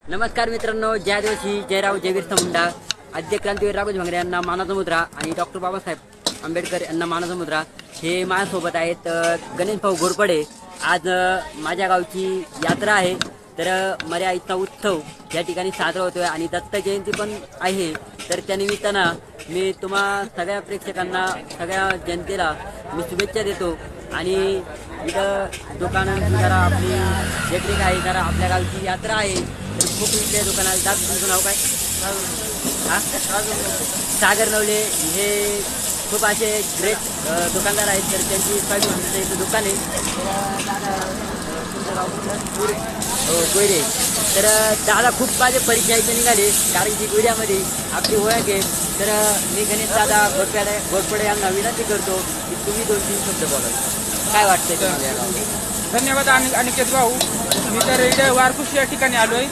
नमस्कार मित्रांनो, जय आदिवासी, जयराव, जय बिरसा मुंडा, आद्य क्रांतीवीर राघोजी भांगरे यांना मानाचा मुद्रा आणि डॉक्टर बाबासाहेब आंबेडकर यांना मानाचा मुद्रा हे माझ्यासोबत आहेत. गणेश भाऊ घोरपडे. आज माझ्या गावची यात्रा आहे, तर मर्या आईचा उत्सव या ठिकाणी साजरा होतोय आणि दत्त जयंती पण आहे. तर त्या निमित्तानं मी तुम्हा सगळ्या प्रेक्षकांना, सगळ्या जनतेला मी शुभेच्छा देतो. आणि इथं दुकानांची जरा आपली देखरेख आहे, जरा आपल्या गावची यात्रा आहे. तर खूप इथल्या दुकानात जात. तुमचं नाव काय? हां, सागर नवले. हे खूप असे ग्रेट दुकानदार आहेत. तर त्यांची स्वामी इथं दुकान आहे. तुमचं गाव कोयरे. तर दादा खूप माझे परिचयाचे निघाले, कारण की गोड्यामध्ये आपली ओळख आहे. तर मी गणेश दादा घोरपडे यांना विनंती करतो की तुम्ही 2-3 शब्द बोला. काय वाटतंय तुम्हाला? धन्यवाद अनिकेत भाऊ. मी तर इथे वारकुश या ठिकाणी आलोय.